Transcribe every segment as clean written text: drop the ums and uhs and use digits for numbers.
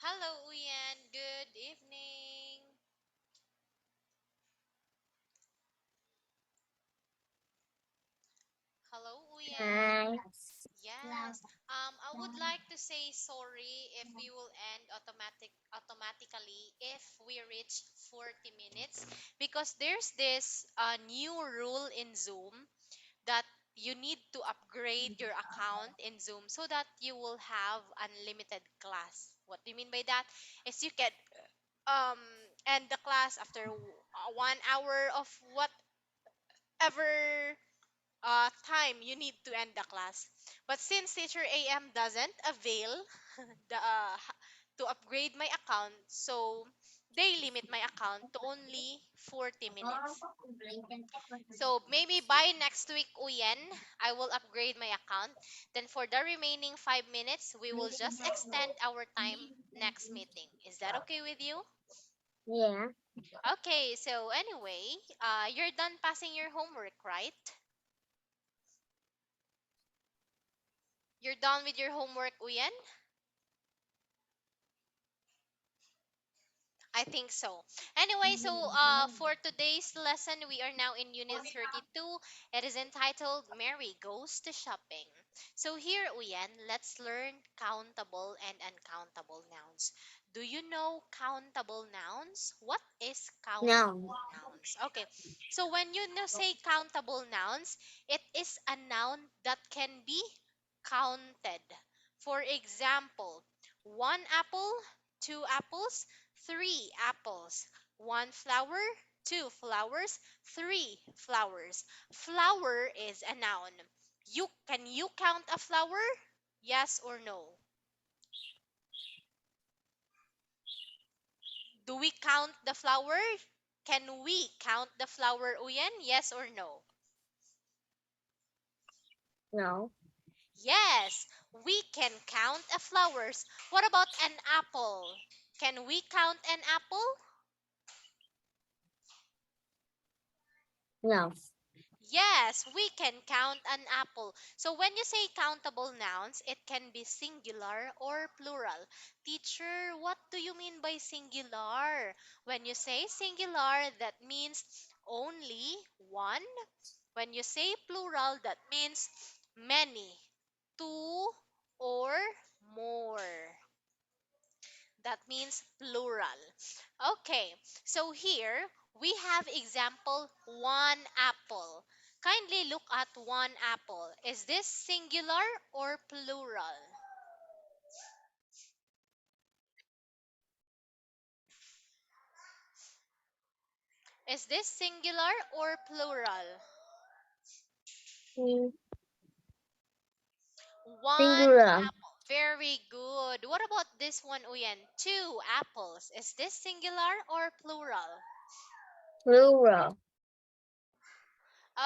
Hello, Uyen. Good evening. Hello, Uyen. Hi. Yes. I would like to say sorry if we will end automatically if we reach 40 minutes because there's this new rule in Zoom that you need to upgrade your account in Zoom so that you will have unlimited class. What do you mean by that? Is you can um end the class after 1 hour of whatever time you need to end the class. But since Teacher AM doesn't avail to upgrade my account, so they limit my account to only 40 minutes. So maybe by next week, Uyen, I will upgrade my account. Then for the remaining 5 minutes, we will just extend our time next meeting. Is that okay with you? Yeah. Okay, so anyway, you're done passing your homework, right? You're done with your homework, Uyen? I think so. Anyway, so for today's lesson, we are now in Unit 32. It is entitled Mary Goes to Shopping. So here, Uyen, let's learn countable and uncountable nouns. Do you know countable nouns? What is No. countable nouns? Okay, so when you say countable nouns, it is a noun that can be counted. For example, one apple, two apples, three apples, one flower, two flowers, three flowers. Flower is a noun. You count a flower? Yes or no? Do we count the flower? Can we count the flower, Uyen? Yes or no? No. Yes, we can count a flowers. What about an apple? Can we count an apple? No. Yes, we can count an apple. So when you say countable nouns, it can be singular or plural. Teacher, what do you mean by singular? When you say singular, that means only one. When you say plural, that means many, two, or more. That means plural. Okay, so here we have example one apple. Kindly look at one apple. Is this singular or plural? Is this singular or plural? Mm, One Singular. apple. Very good. What about this one, Uyen? Two apples. Is this singular or plural? Plural.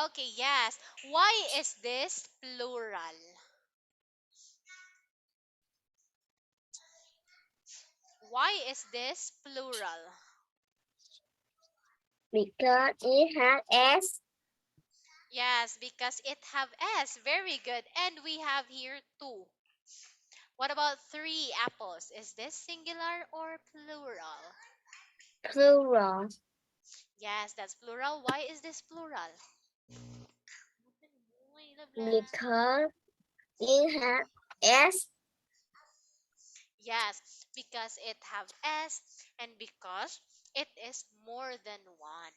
Okay, yes. Why is this plural? Why is this plural? Because it has S. Yes, because it have S. Very good. And we have here two. What about three apples? Is this singular or plural? Plural. Yes, that's plural. Why is this plural? Because it has S. Yes, because it have S and because it is more than one.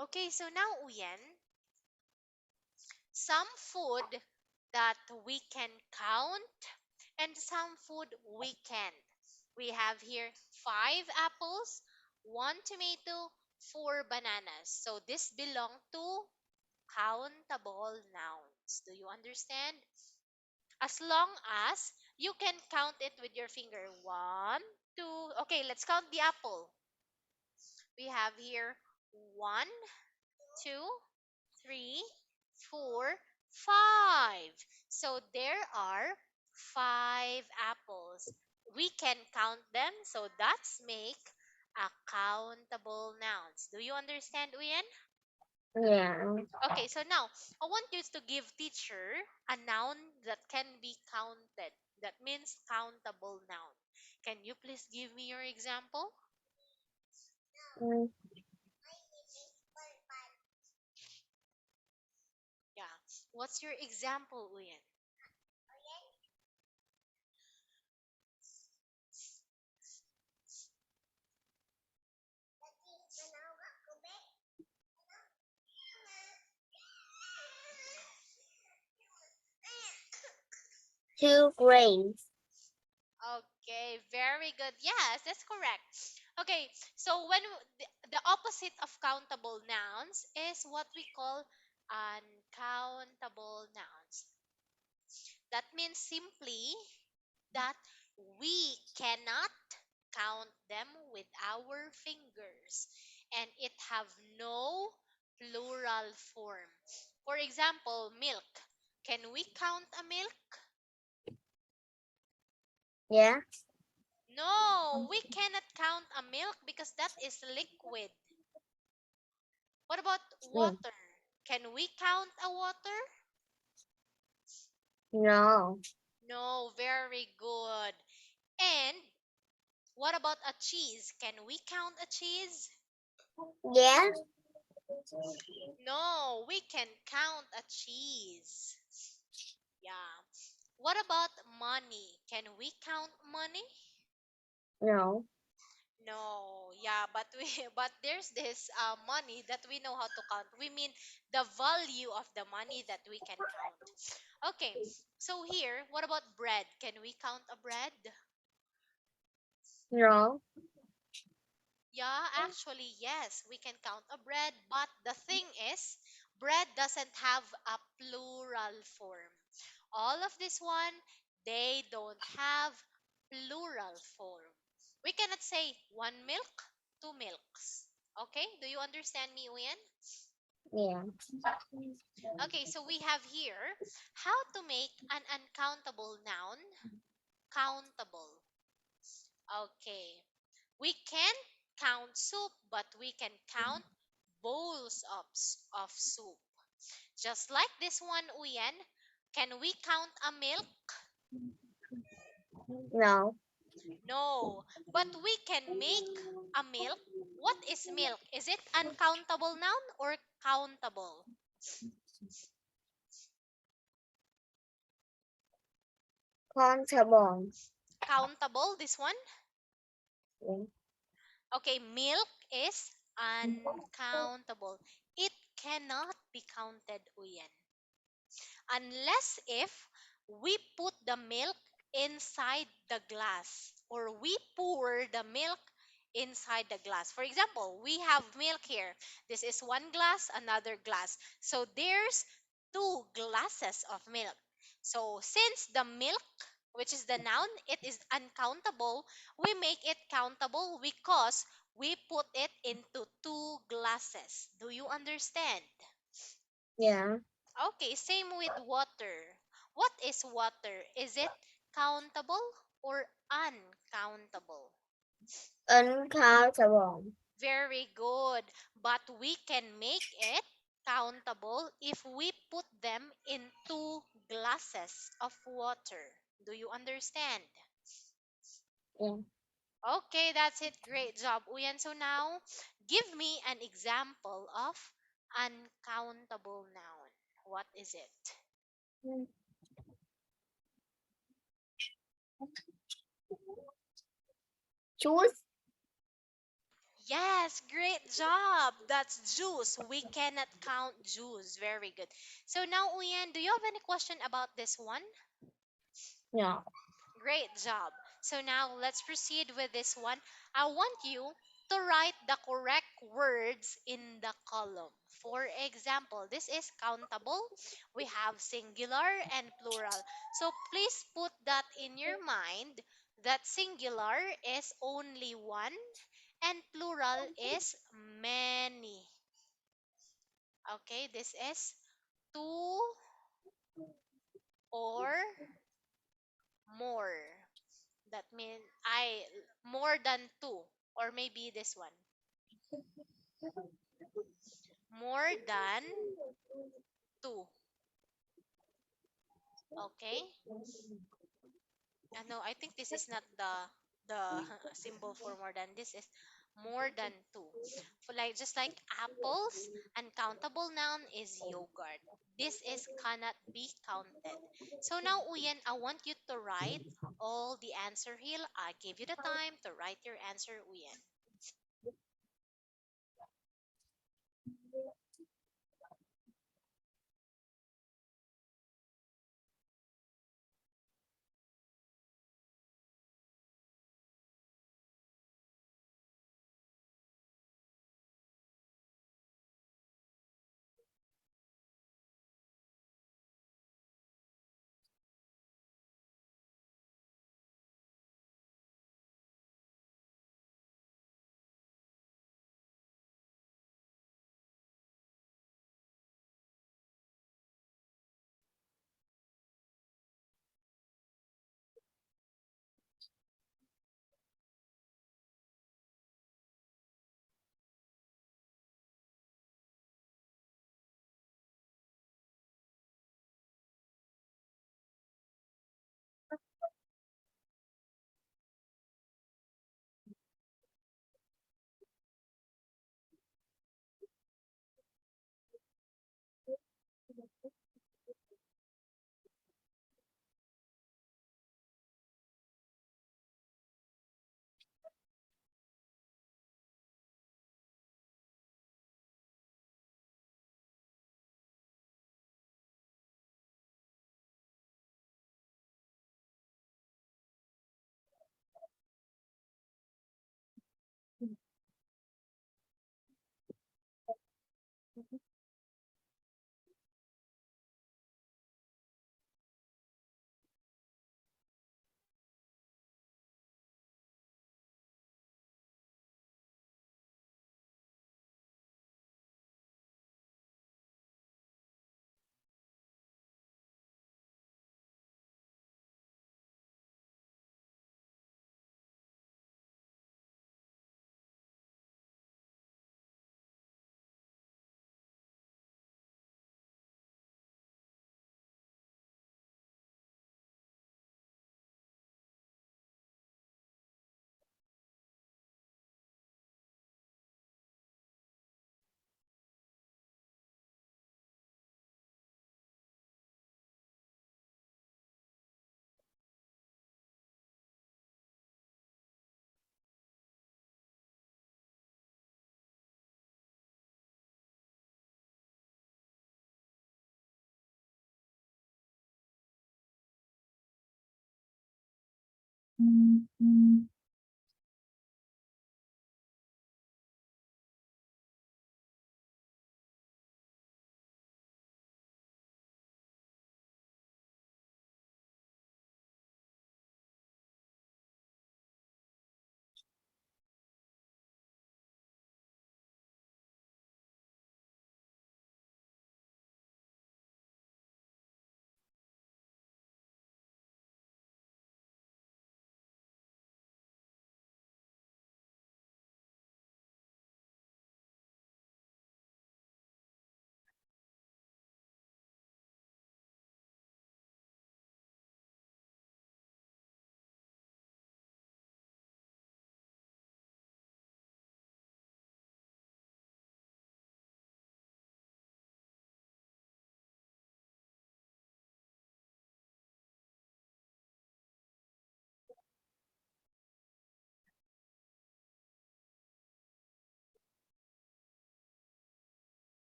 Okay, so now Uyen, some food that we can count and some food we can't. We have here five apples, one tomato, four bananas. So this belong to countable nouns. Do you understand? As long as you can count it with your finger. One, two. Okay, let's count the apple. We have here one, two, three, four, five. So there are five apples. We can count them, so that's make a countable nouns. Do you understand, Uyen? Yeah. Okay, so now I want you to give teacher a noun that can be counted. That means countable noun. Can you please give me your example? Mm, Yeah. What's your example, Uyen? 2 grains. Okay, very good. Yes, that's correct. Okay, so when the opposite of countable nouns is what we call uncountable nouns. That means simply that we cannot count them with our fingers and it have no plural form. For example, milk. Can we count a milk? Yeah. No, we cannot count a milk because that is liquid. What about Mm, water? Can we count a water? no. No, very good. And what about a cheese? Can we count a cheese? Yeah. No, we can count a cheese. Yeah. What about money? Can we count money? No. No, yeah, but we but there's this money that we know how to count. We mean the value of the money that we can count. Okay, so here, what about bread? Can we count a bread? No. Yeah, actually, yes, we can count a bread, but the thing is, bread doesn't have a plural form. All of this one, they don't have plural form. We cannot say one milk, two milks. Okay, do you understand me, Uyen? Yeah. Okay, so we have here how to make an uncountable noun countable. Okay, we can count soup, but we can count bowls of soup. Just like this one, Uyen, can we count a milk? No. No, but we can make a milk. What is milk? Is it uncountable noun or countable? Countable. Countable, this one? Yeah. Okay, milk is uncountable. It cannot be counted, Uyen. Unless if we put the milk inside the glass or we pour the milk inside the glass. For example, we have milk here. This is one glass, another glass. So there's two glasses of milk. So since the milk, which is the noun, it is uncountable, we make it countable because we put it into two glasses. Do you understand? Yeah. Okay, same with water. What is water? Is it countable or uncountable? Uncountable. Very good. But we can make it countable if we put them in two glasses of water. Do you understand? Yeah. Okay, that's it. Great job, Uyan. So now, give me an example of uncountable noun. What is it? Mm. Choose. Yes, great job. That's juice. We cannot count juice. Very good. So now, Uyan, do you have any question about this one? No. Great job. So now let's proceed with this one. I want you to write the correct words in the column. For example, this is countable. We have singular and plural. So please put that in your mind that singular is only one and plural is many. Okay, this is two or more. That means I more than two, or maybe this one more than two. Okay. No, I think this is not the the symbol for more than, this is more than two. For like, just like apples, uncountable noun is yogurt. This is cannot be counted. So now, Uyen, I want you to write all the answer here. I give you the time to write your answer, Uyen.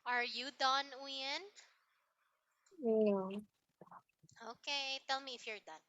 Are you done, Uyen? No. Okay, tell me if you're done.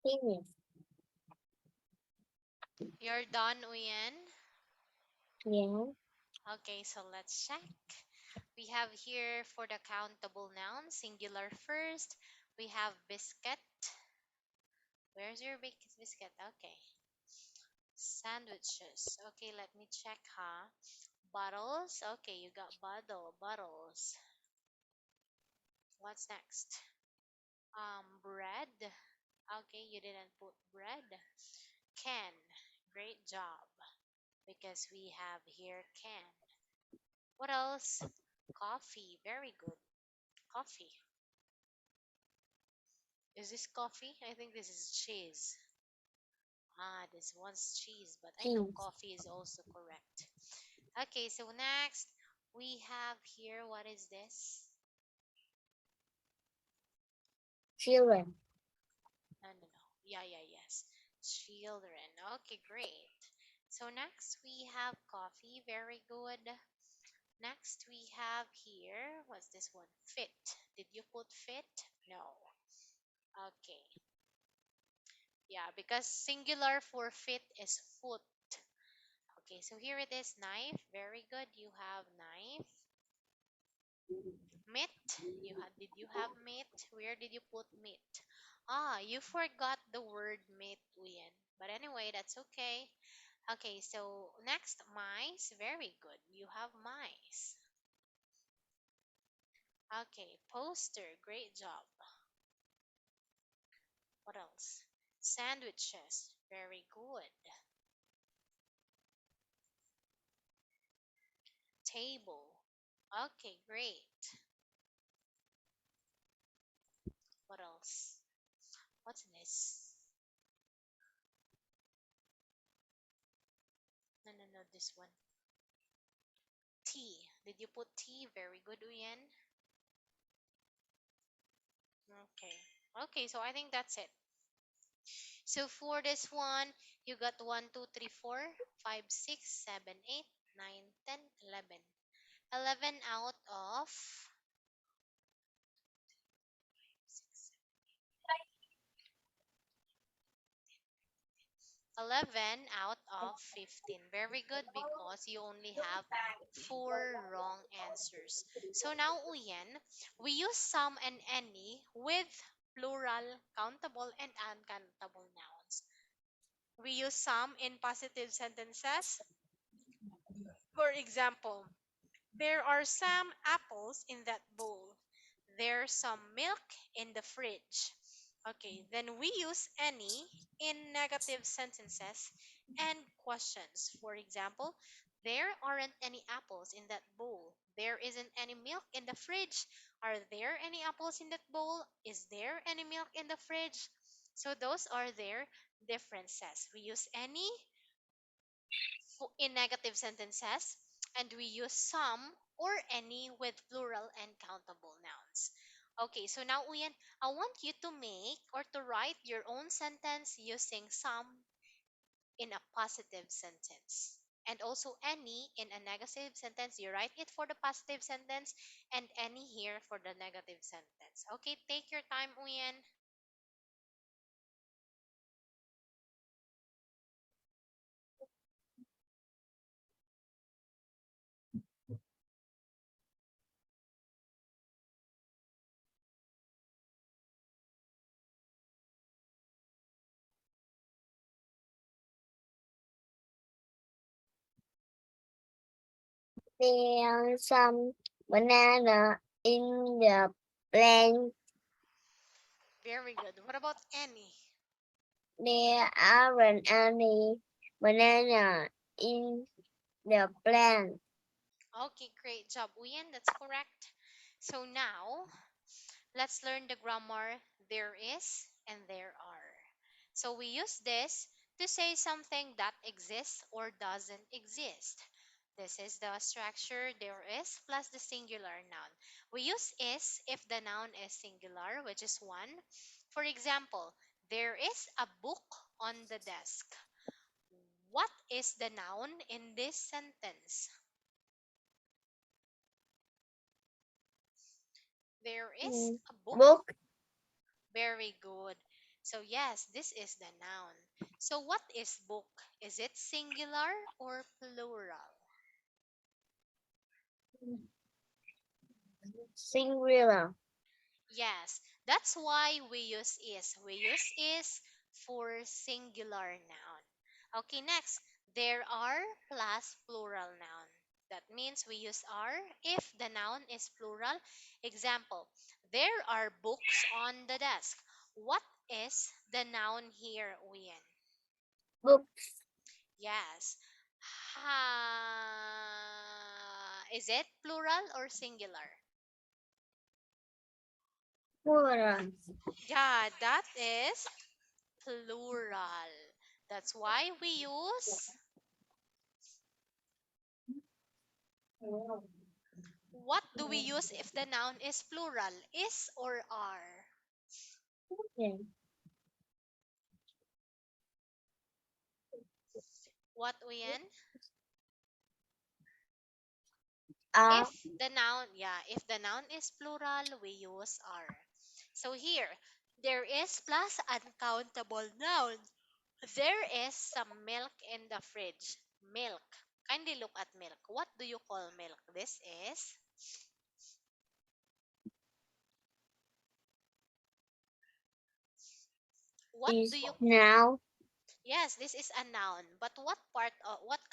Finish. You're done, Uyen? Yeah. Okay, so let's check. We have here for the countable noun, singular first. We have biscuit. Where's your biscuit? Okay. Sandwiches. Okay, let me check, huh? Bottles. Okay, you got bottles. What's next? Bread. Okay, you didn't put bread. Can. Great job. Because we have here can. What else? Coffee. Very good. Coffee. Is this coffee? I think this is cheese. Ah, this one's cheese, but I know Cheese. coffee is also correct. Okay, so next we have here, what is this? Children. No, no, no. Yeah, yeah, yes. Children. Okay, great. So next we have coffee. Very good. Next, we have here, what's this one? Fit. Did you put fit? No. Okay. Yeah, because singular for fit is foot. Okay, so here it is, knife. Very good. You have knife. Meat. Did you have meat? Where did you put meat? Ah, you forgot the word meat, Uyen. But anyway, that's okay. Okay, so next, mice. Very good. You have mice. Okay, poster. Great job. What else? Sandwiches. Very good. Table. Okay, great. What else? What's this? No, no, no, this one. Tea. Did you put tea? Very good, Uyen. Okay. Okay, so I think that's it. So for this one, you got 1, 2, 3, 4, 5, 6, 7, 8, 9, 10, 11. 11 out of 11 out of 15. Very good because you only have 4 wrong answers. So now, Uyen, we use some and any with plural, countable, and uncountable nouns. We use some in positive sentences. For example, there are some apples in that bowl. There's some milk in the fridge. Okay, then we use any in negative sentences and questions. For example, there aren't any apples in that bowl. There isn't any milk in the fridge. Are there any apples in that bowl? Is there any milk in the fridge? So those are their differences. We use any in negative sentences, and we use some or any with plural and countable nouns. Okay, so now, Uyan, I want you to make or to write your own sentence using some in a positive sentence. And also any in a negative sentence, you write it for the positive sentence and any here for the negative sentence. Okay, take your time, Uyan. There are some banana in the plant. Very good. What about any? There aren't any banana in the plant. Okay, great job, Uyan. That's correct. So now, let's learn the grammar there is and there are. So we use this to say something that exists or doesn't exist. This is the structure there is plus the singular noun. We use is if the noun is singular, which is one. For example, there is a book on the desk. What is the noun in this sentence? There is Mm. a book. Book. Very good. So, yes, this is the noun. So, what is book? Is it singular or plural? Singular. Yes, that's why we use is. We use is for singular noun. Okay, next, there are plus plural noun. That means we use are if the noun is plural. Example, there are books on the desk. What is the noun here, Uyen? Book. Yes. Is it plural or singular? Plural. Yeah, that is plural. That's why we use what do we use if the noun is plural? Is or are? Yeah. What, Uyen? are. If the noun is plural, we use are. So here, there is plus uncountable noun. There is some milk in the fridge. Milk. Kindly look at milk. What do you call milk? What Is do you now Yes, this is a noun. But what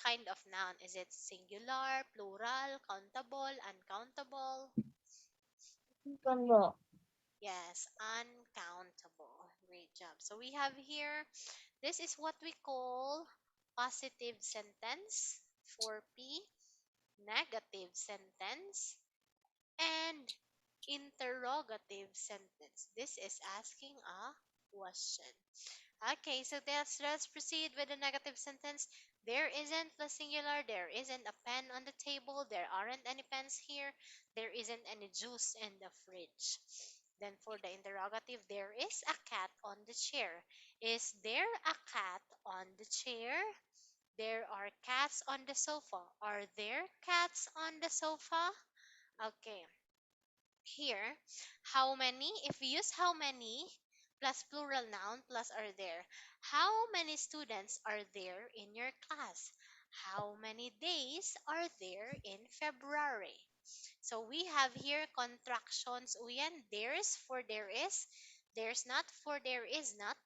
kind of noun? Is it singular, plural, countable, uncountable? combo. Yes, uncountable. Great job. So we have here, this is what we call positive sentence for P, negative sentence, and interrogative sentence. This is asking a question. Okay, so let's proceed with the negative sentence. There isn't the singular, there isn't a pen on the table, there aren't any pens here, there isn't any juice in the fridge. Then for the interrogative, there is a cat on the chair. Is there a cat on the chair? There are cats on the sofa. Are there cats on the sofa? Okay, here, how many? If we use how many plus plural noun plus are there, how many students are there in your class? How many days are there in February? So we have here contractions. Uyan, there's for there is, there's not for there is not,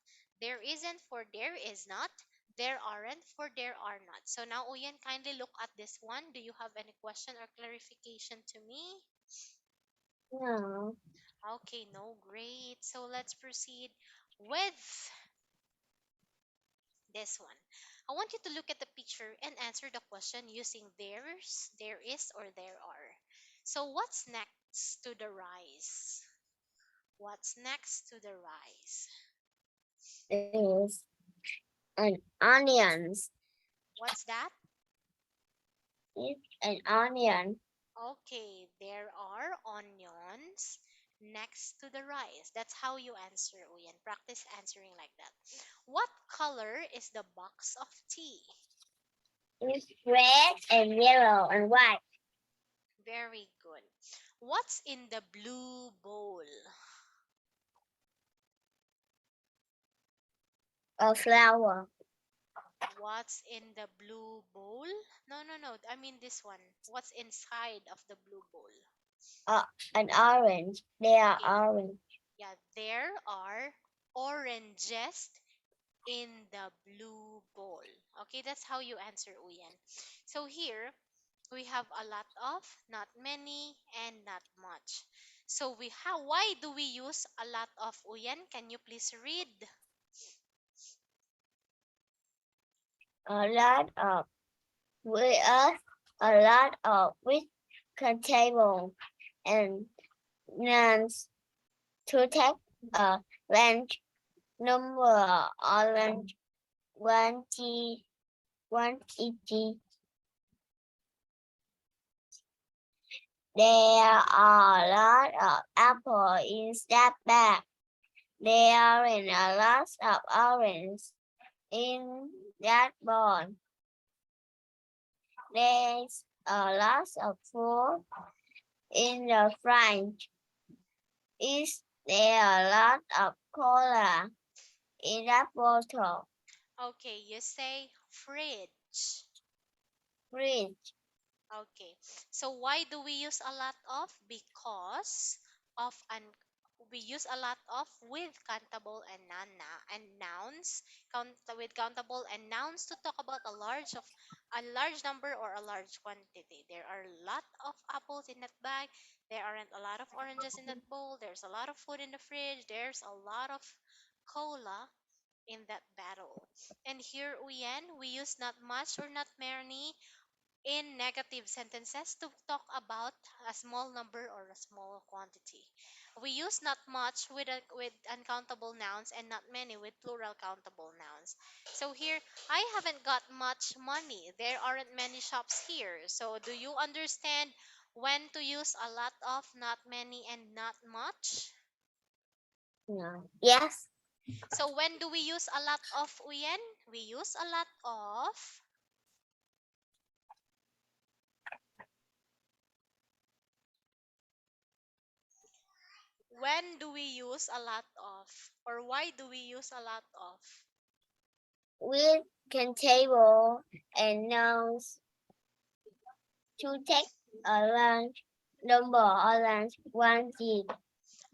there isn't for there is not, there aren't for there are not. So now, Uyan, kindly look at this one. Do you have any question or clarification to me? No. Okay, no, great. So let's proceed with this one. I want you to look at the picture and answer the question using there's, there is, or there are. So what's next to the rice? What's next to the rice? There's an onions. What's that? It's an onion. Okay, there are onions next to the rice. That's how you answer, Uyan. Practice answering like that. What color is the box of tea? It's red and yellow and white. Very good. What's in the blue bowl? A flower. What's in the blue bowl? No, no, no. I mean this one. What's inside of the blue bowl? Uh, an orange. They are Okay. orange. Yeah, there are oranges in the blue bowl. Okay, that's how you answer, Uyan. So here we have a lot of, not many, and not much. So why do we use a lot of, Uyan? Can you please read? A lot of with us. A lot of with Countable and nouns to take a range number orange 1T 1ET. There are a lot of apples in that bag. There are a lot of oranges in that bowl. There's a lot of food in the fridge. Is there a lot of cola in that bottle? Okay, you say fridge. Fridge. Okay. So why do we use a lot of? Because of an we use a lot of with countable and and nouns, with countable and nouns to talk about a large number or a large quantity. There are a lot of apples in that bag. There aren't a lot of oranges in that bowl. There's a lot of food in the fridge. There's a lot of cola in that battle. And here, Uyen, we use not much or not many in negative sentences to talk about a small number or a small quantity. We use not much with uncountable nouns and not many with plural countable nouns. So here, I haven't got much money. There aren't many shops here. So do you understand when to use a lot of, not many, and not much? No. Yes. So when do we use a lot of, Uyen? We use a lot of When do we use a lot of? Or why do we use a lot of? With countable and nouns to take a large number or large quantity.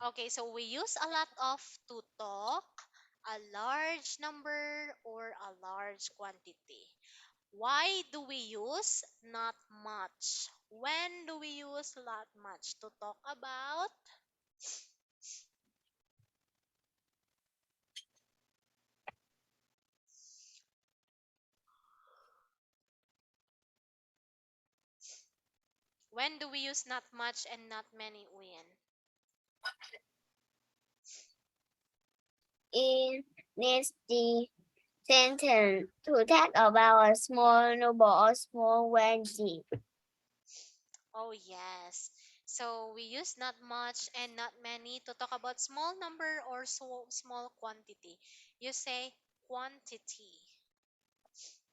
Okay, so we use a lot of to talk a large number or a large quantity. Why do we use not much? When do we use not much to talk about? When do we use not much and not many, Uyen? In this the sentence to talk about a small number or small quantity. Oh, yes. So we use not much and not many to talk about small number or small quantity. You say quantity.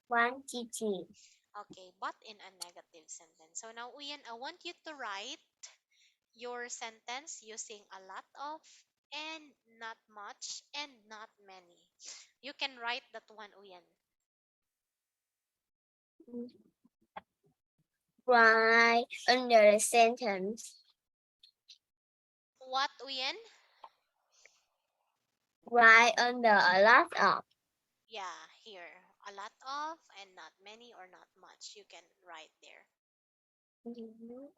Quantity. Okay, but in a negative sentence. So now, Uyen, I want you to write your sentence using a lot of and not much and not many. You can write that one, Uyen. Right under the sentence. What, Uyen? Right under a lot of. Yeah, here. A lot of and not many or not much. You can write there. Mhm.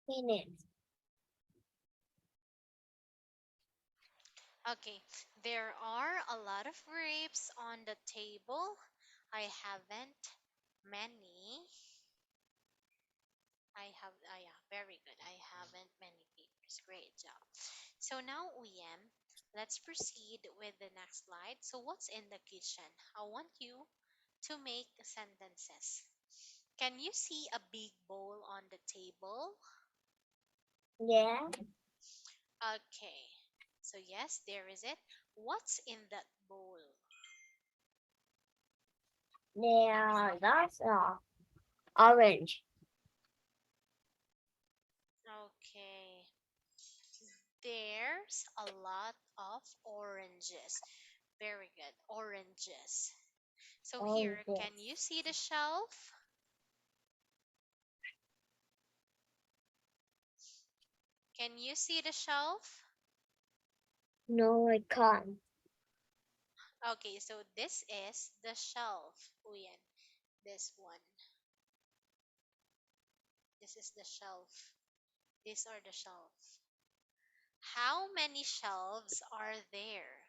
Minutes. Okay, there are a lot of grapes on the table. I haven't many. Yeah, very good. I haven't many papers. Great job. So now, Uyem, let's proceed with the next slide. So, what's in the kitchen? I want you to make sentences. Can you see a big bowl on the table? Yeah, Okay. So, yes, there is it. What's in that bowl? there are lots of orange. Okay. There's a lot of oranges. Very good. Oranges. So here, Oranges. can you see the shelf? Can you see the shelf? No, I can't. Okay, so this is the shelf, Uyen. This one. This is the shelf. These are the shelf. How many shelves are there?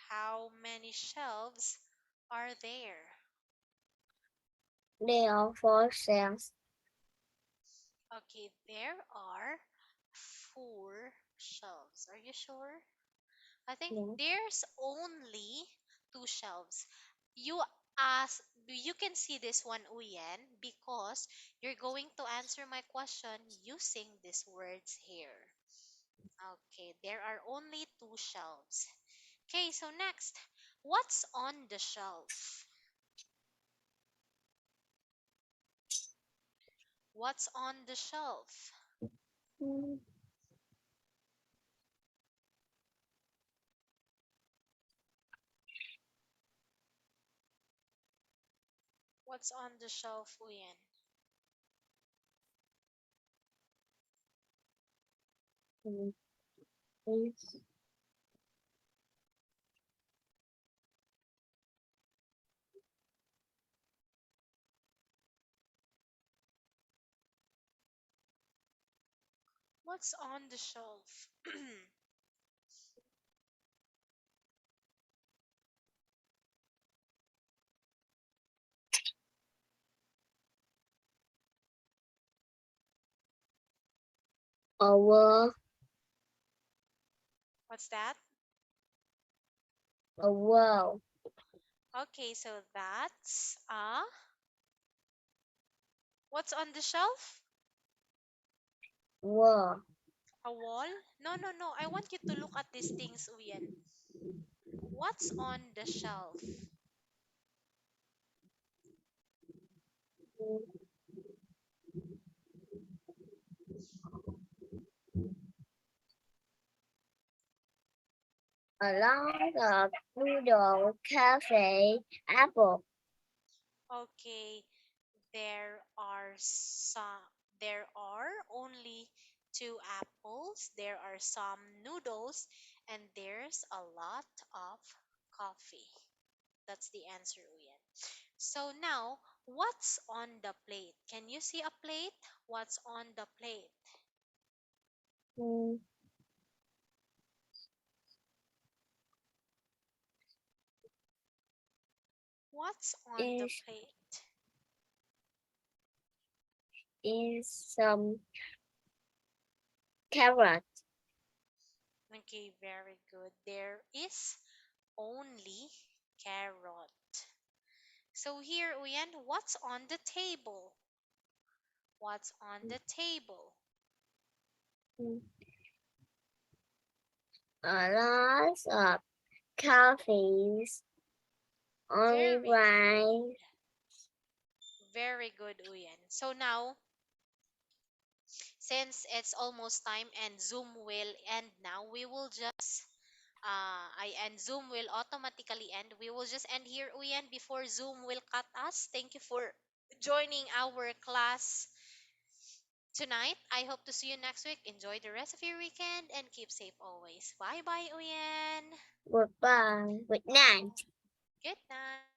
How many shelves are there? There are 4 cells. Okay, there are 4 shelves. Are you sure? I think No. there's only 2 shelves. You ask, you can see this one, Uyen, because you're going to answer my question using these words here. Okay, there are only 2 shelves. Okay, so next, what's on the shelf? What's on the shelf? Mm, What's on the shelf, Uyen? mm, it's What's on the shelf? over What's that? a wall. Okay, so that's what's on the shelf? Wall. A wall? No, no, no. I want you to look at these things, Uyen. What's on the shelf? Mm, a lot of noodle, cafe, apple. Okay, there are some there are only 2 apples, there are some noodles, and there's a lot of coffee. That's the answer, Uyen. So now, what's on the plate? Can you see a plate? What's on the plate? Mm, What's on the is plate? is some carrot. Okay, very good. There is only carrot. So here, Uyen, what's on the table? What's on the table? Mm, a lot of coffees, only Very rice. good. Very good, Uyen. So now, since it's almost time and Zoom will end now, we will just I and Zoom will automatically end. We will just end here, Uyen, before Zoom will cut us. Thank you for joining our class tonight. I hope to see you next week. Enjoy the rest of your weekend and keep safe always. Bye bye, Uyen. Goodbye. Good night. Good night.